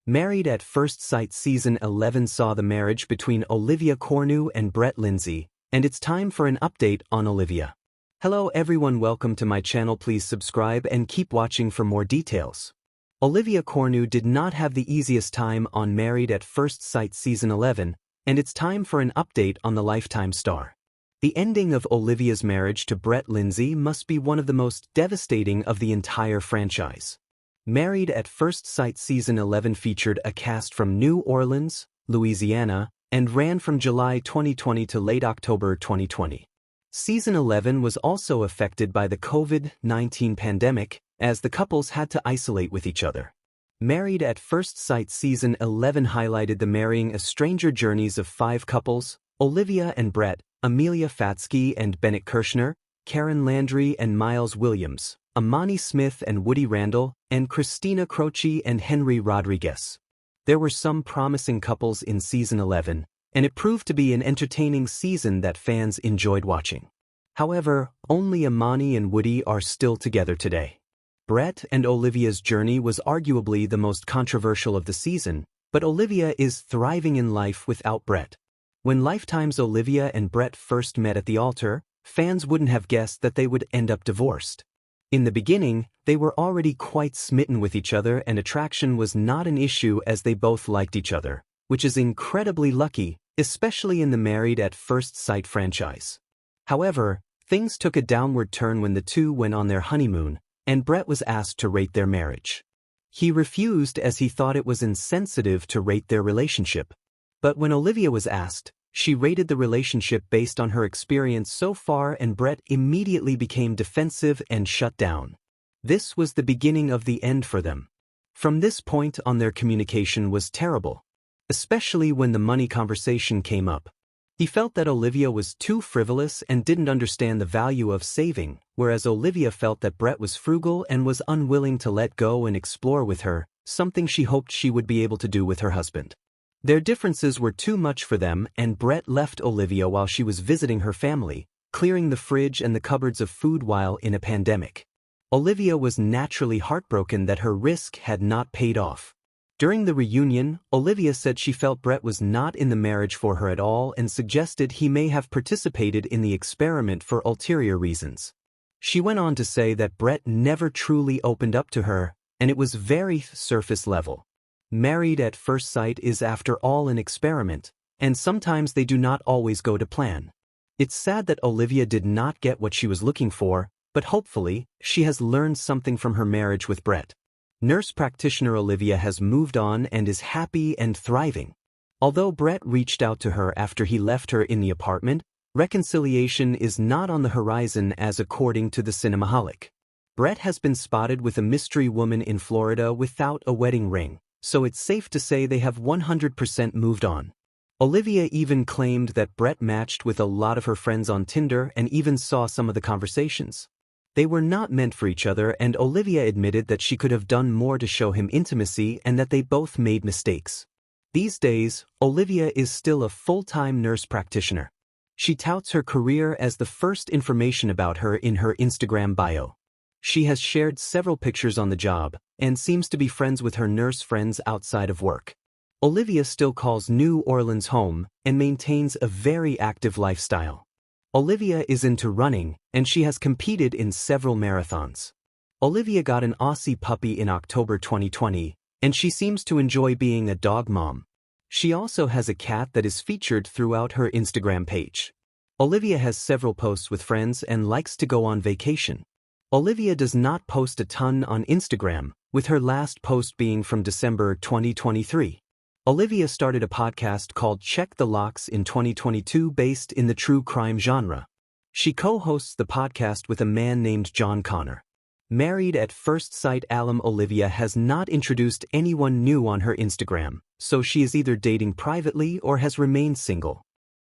Married at First Sight Season 11 saw the marriage between Olivia Cornu and Brett Lindsay, and it's time for an update on Olivia. Hello everyone, welcome to my channel. Please subscribe and keep watching for more details. Olivia Cornu did not have the easiest time on Married at First Sight Season 11, and it's time for an update on the Lifetime star. The ending of Olivia's marriage to Brett Lindsay must be one of the most devastating of the entire franchise. Married at First Sight Season 11 featured a cast from New Orleans, Louisiana, and ran from July 2020 to late October 2020. Season 11 was also affected by the COVID-19 pandemic, as the couples had to isolate with each other. Married at First Sight Season 11 highlighted the marrying a stranger journeys of 5 couples: Olivia and Brett, Amelia Fatsky and Bennett Kirshner, Karen Landry and Miles Williams, Amani Smith and Woody Randall, and Christina Croce and Henry Rodriguez. There were some promising couples in Season 11, and it proved to be an entertaining season that fans enjoyed watching. However, only Amani and Woody are still together today. Brett and Olivia's journey was arguably the most controversial of the season, but Olivia is thriving in life without Brett. When Lifetime's Olivia and Brett first met at the altar, fans wouldn't have guessed that they would end up divorced. In the beginning, they were already quite smitten with each other, and attraction was not an issue as they both liked each other, which is incredibly lucky, especially in the Married at First Sight franchise. However, things took a downward turn when the two went on their honeymoon, and Brett was asked to rate their marriage. He refused as he thought it was insensitive to rate their relationship. But when Olivia was asked, she rated the relationship based on her experience so far, and Brett immediately became defensive and shut down. This was the beginning of the end for them. From this point on, their communication was terrible, especially when the money conversation came up. He felt that Olivia was too frivolous and didn't understand the value of saving, whereas Olivia felt that Brett was frugal and was unwilling to let go and explore with her, something she hoped she would be able to do with her husband. Their differences were too much for them, and Brett left Olivia while she was visiting her family, clearing the fridge and the cupboards of food while in a pandemic. Olivia was naturally heartbroken that her risk had not paid off. During the reunion, Olivia said she felt Brett was not in the marriage for her at all and suggested he may have participated in the experiment for ulterior reasons. She went on to say that Brett never truly opened up to her, and it was very surface level. Married at First Sight is after all an experiment, and sometimes they do not always go to plan. It's sad that Olivia did not get what she was looking for, but hopefully, she has learned something from her marriage with Brett. Nurse practitioner Olivia has moved on and is happy and thriving. Although Brett reached out to her after he left her in the apartment, reconciliation is not on the horizon, as according to the Cinemaholic. Brett has been spotted with a mystery woman in Florida without a wedding ring, so it's safe to say they have 100% moved on. Olivia even claimed that Brett matched with a lot of her friends on Tinder and even saw some of the conversations. They were not meant for each other, and Olivia admitted that she could have done more to show him intimacy and that they both made mistakes. These days, Olivia is still a full-time nurse practitioner. She touts her career as the first information about her in her Instagram bio. She has shared several pictures on the job, and seems to be friends with her nurse friends outside of work. Olivia still calls New Orleans home, and maintains a very active lifestyle. Olivia is into running, and she has competed in several marathons. Olivia got an Aussie puppy in October 2020, and she seems to enjoy being a dog mom. She also has a cat that is featured throughout her Instagram page. Olivia has several posts with friends and likes to go on vacation. Olivia does not post a ton on Instagram, with her last post being from December 2023. Olivia started a podcast called Check the Locks in 2022 based in the true crime genre. She co-hosts the podcast with a man named John Connor. Married at First Sight alum Olivia has not introduced anyone new on her Instagram, so she is either dating privately or has remained single.